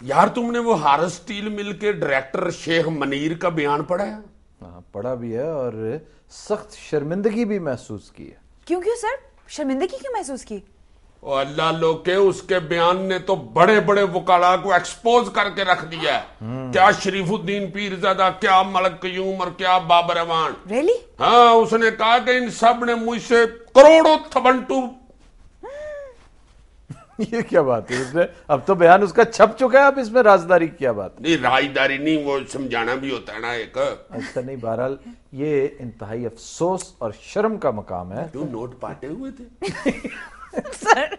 यार तुमने वो हारस स्टील मिल के डायरेक्टर शेख मनीर का बयान पढ़ा है? हाँ पढ़ा भी है और सख्त शर्मिंदगी भी महसूस की है। क्यों क्यों सर, शर्मिंदगी क्यों महसूस की? ओ अल्लाह लोके, उसके बयान ने तो बड़े बड़े वकाला को एक्सपोज करके रख दिया है। क्या शरीफुद्दीन पीरजादा, क्या मलिक कयूम और क्या बाबर अवान। रियली? हाँ, उसने कहा कि इन सब ने मुझसे करोड़ों थबंटू। ये क्या बात है? इसमें अब तो बयान उसका छप चुका है, अब इसमें राजदारी की क्या बात? नहीं, राजदारी नहीं, वो समझाना भी होता है ना एक। अच्छा नहीं, बहरहाल ये इंतहाई अफसोस और शर्म का मकाम है। क्यों नोट पाटे हुए थे? सर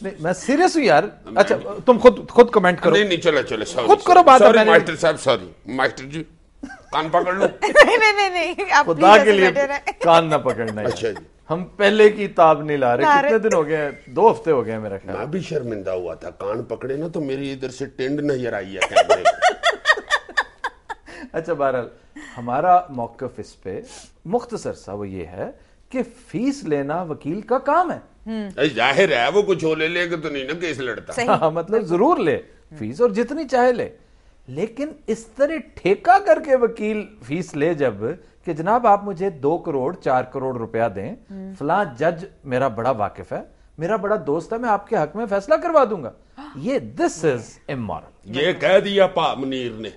नहीं, मैं सीरियस हूँ यार। अच्छा तुम खुद कमेंट करो। नहीं चलो चलो, खुद करो बात। मास्टर साहब सॉरी, मास्टर जी कान पकड़ लो। नहीं आप खुदा के लिए बेटर है। कान ना पकड़ना। अच्छा जी, हम पहले की ताब नहीं ला रहे। कितने दिन हो गए? 2 हफ्ते हो गए मेरा ख्याल। मैं भी शर्मिंदा हुआ था, कान पकड़े ना तो मेरी इधर से टेंड नजर आई है कैमरे में। अच्छा बहरहाल हमारा मौकफ इस पे मुख्तसर सा वो ये है कि फीस लेना वकील का काम है। जाहिर है वो कुछ हो ले लेगा तो नहीं ना केस लड़ता। हाँ, मतलब जरूर ले फीस और जितनी चाहे ले, लेकिन इस तरह ठेका करके वकील फीस ले जब कि जनाब आप मुझे 2 करोड़ 4 करोड़ रुपया दें, फलां जज मेरा बड़ा वाकिफ है, मेरा बड़ा दोस्त है, मैं आपके हक में फैसला करवा दूंगा, ये दिस इज इमोरल। ये कह दिया पा मुनीर ने।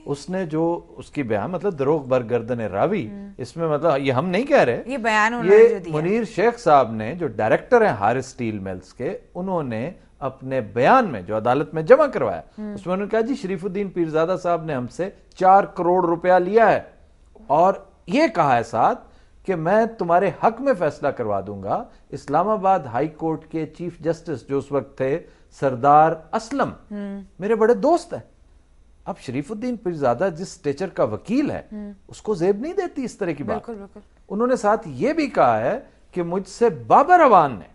उसने जो उसकी बयान मतलब दरोग बरगर्दन रावी, इसमें मतलब ये हम नहीं कह रहे, ये बयान उन्होंने जो दिया। मुनीर शेख साहब ने जो डायरेक्टर हैं हारिस स्टील मिल्स के, उन्होंने अपने बयान में जो अदालत में जमा करवाया उसमें उन्होंने कहा जी शरीफुद्दीन पीरजादा साहब ने हमसे 4 करोड़ रुपया लिया है और ये कहा है साथ कि मैं तुम्हारे हक में फैसला करवा दूंगा। इस्लामाबाद हाई कोर्ट के चीफ जस्टिस जो उस वक्त थे सरदार असलम मेरे बड़े दोस्त हैं। अब शरीफुद्दीन पीरजादा जिस स्टेचर का वकील है उसको जेब नहीं देती इस तरह की बात। बिल्कुल बिल्कुल। उन्होंने साथ ये भी कहा है कि मुझसे बाबर अवान ने,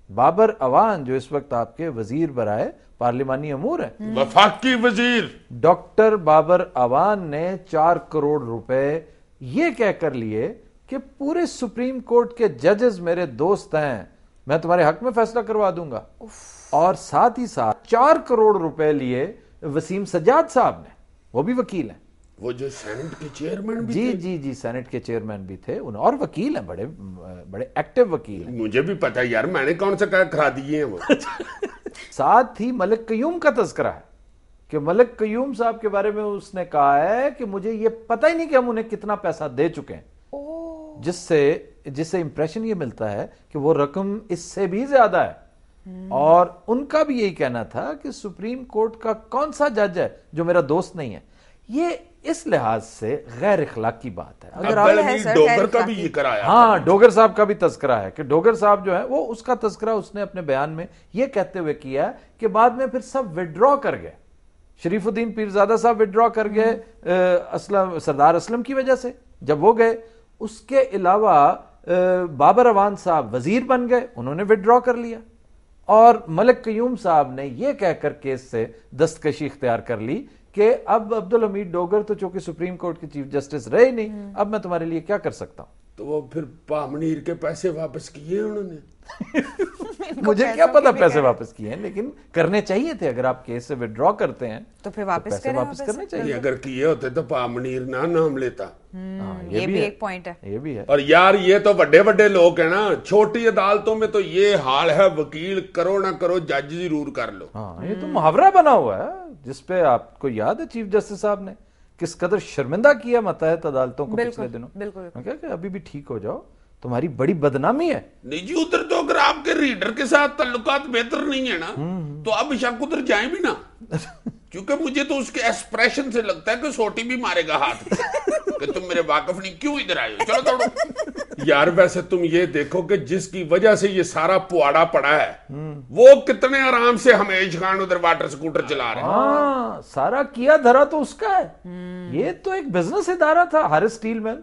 बाबर अवान जो इस वक्त आपके वजीर बराए पार्लिमानी अमूर है, वफाकी वजीर डॉक्टर बाबर अवान ने 4 करोड़ रुपए ये कहकर लिए कि पूरे सुप्रीम कोर्ट के जजेस मेरे दोस्त हैं, मैं तुम्हारे हक में फैसला करवा दूंगा। और साथ ही साथ 4 करोड़ रुपए लिए वसीम सज्जाद साहब ने, वो भी वकील हैं, वो जो सेनेट के चेयरमैन भी जी थे। जी जी सेनेट के चेयरमैन भी थे उन, और वकील हैं, बड़े बड़े एक्टिव वकील हैं। मुझे भी पता है यार, मैंने कौन सा करा दिए हैं वो। साथ ही मलिक कयूम का तज़किरा है कि मलिक कयूम साहब के बारे में उसने कहा है कि मुझे ये पता ही नहीं कि हम उन्हें कितना पैसा दे चुके हैं, जिससे इंप्रेशन ये मिलता है कि वो रकम इससे भी ज्यादा है। और उनका भी यही कहना था कि सुप्रीम कोर्ट का कौन सा जज है जो मेरा दोस्त नहीं है। ये इस लिहाज से गैर इखलाकी बात है। अगर आप डोगर का भी ये कराया, हाँ डोगर साहब का भी तस्करा है कि डोगर साहब जो है वो, उसका तस्करा उसने अपने बयान में ये कहते हुए किया कि बाद में फिर सब विड्रॉ कर गए, शरीफुद्दीन पीरजादा साहब विड्रॉ कर गए असलम, सरदार असलम की वजह से जब वो गए। उसके अलावा बाबर अवान साहब वजीर बन गए, उन्होंने विड्रॉ कर लिया। और मलिक कयूम साहब ने यह कहकर केस से दस्तकशी इख्तियार कर ली कि अब अब्दुल हमीद डोगर तो चूंकि सुप्रीम कोर्ट के चीफ जस्टिस रहे नहीं, अब मैं तुम्हारे लिए क्या कर सकता हूं। तो वो फिर पामनीर के पैसे वापस किए उन्होंने। मुझे क्या पता पैसे वापस किए हैं, लेकिन करने चाहिए थे। अगर आप केस से विड्रॉ करते हैं तो फिर वापस करने चाहिए। अगर किए होते तो पामनीर ना नाम लेता। ये भी एक पॉइंट है, ये भी है। और यार ये तो बड़े बड़े लोग हैं ना, छोटी अदालतों में तो ये हाल है, वकील करो ना करो जज जरूर कर लो। हाँ ये तो मुहावरा बना हुआ है जिसपे आपको याद है चीफ जस्टिस साहब ने किस कदर शर्मिंदा किया मतहत अदालतों को पिछले दिनों। बिल्कुल क्या कि अभी भी ठीक हो जाओ, तुम्हारी बड़ी बदनामी है। नहीं जी, उधर तो अगर आपके रीडर के साथ ताल्लुकात बेहतर नहीं है ना तो आप बेशक उधर जाए भी ना, क्योंकि मुझे तो उसके एक्सप्रेशन से लगता है कि सोटी भी मारेगा हाथ में कि तुम मेरे वाकफ नहीं, क्यों इधर आए हो, चलो दौड़ो। यार वैसे तुम ये देखो कि जिसकी वजह से ये सारा पुआड़ा पड़ा है वो कितने आराम से हमेश खान उधर वाटर स्कूटर चला रहे हैं। हाँ सारा किया धरा तो उसका है। ये तो एक बिजनेस इदारा था Haris steel mill.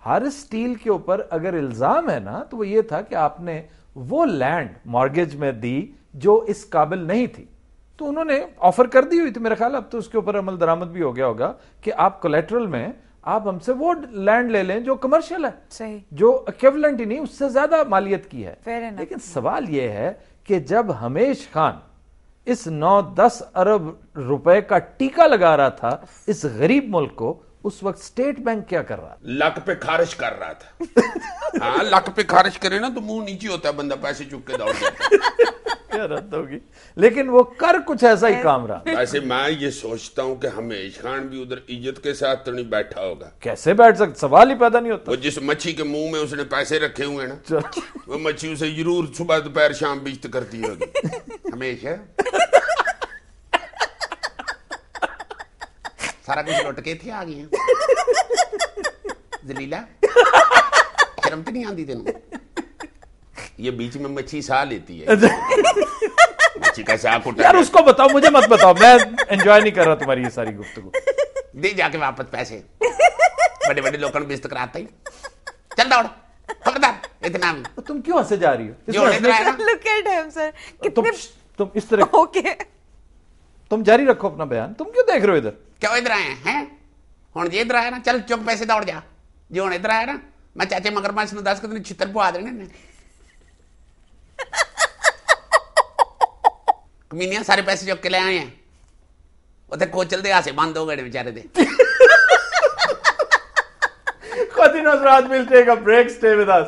Haris steel के ऊपर अगर इल्जाम है ना तो वो ये था कि आपने वो लैंड मॉर्गेज में दी जो इस काबिल नहीं थी, तो उन्होंने ऑफर कर दी हुई थी मेरा ख्याल। अब तो उसके ऊपर अमल दरामद भी हो गया होगा कि आप कोलेटरल में आप हमसे वो लैंड ले लें जो कमर्शियल है, सही, जो इक्विवेलेंट ही नहीं उससे ज्यादा मालियत की है। Fair enough। लेकिन सवाल यह है कि जब हमेश खान इस 9-10 अरब रुपए का टीका लगा रहा था इस गरीब मुल्क को, उस वक्त स्टेट बैंक क्या कर रहा था? लक पे खारिश कर रहा था। हाँ, लक पे खारिश करे ना तो मुंह नीचे होता है, बंदा पैसे चुक के दौड़ जाता है। क्या रद्द होगी, लेकिन वो कर कुछ ऐसा ही काम रहा। वैसे मैं ये सोचता हूँ कि हमेश खान भी उधर इज्जत के साथ तो नहीं बैठा होगा। कैसे बैठ सकते, सवाल ही पैदा नहीं होता। वो जिस मच्छी के मुंह में उसने पैसे रखे हुए हैं ना, वो मच्छी उसे जरूर सुबह दोपहर शाम बेइज्जत करती होगी हमेशा। सारा कुछ लुट के थे आ गए हैं। जलीला शर्म तो नहीं आती तेन? ये बीच में मच्छी सा लेती है। मच्छी का सा कुटा यार उसको बताओ, मुझे मत बताओ, मैं एंजॉय नहीं कर रहा तुम्हारी ये सारी गुफ्तगू। दे जाके वापस पैसे, बड़े बड़े लोगों ने बेइज्जत कराता ही। चल दौड़, खबरदार इतना भी। तो तुम क्यों हंसे जा रही हो? जो इधर आया ना, लुक एट हिम सर, कितने तुम इस तरह ओके। तुम जारी रखो अपना बयान। तुम क्यों देख रहे हो इधर? क्यों इधर आए हैं? हुण जे इधर आया ना, चल चुक पैसे दौड़ जा। जो हुण इधर आया ना, मैं चाचे मगरमच्छ नूं दस के छित्तर पवा देने ने। कमीनिया सारे पैसे चुक के ले आए हैं। उत्थे कोचल दे हासे बंद हो गए बेचारे दे। Continuous Raj will take a break. Stay with us.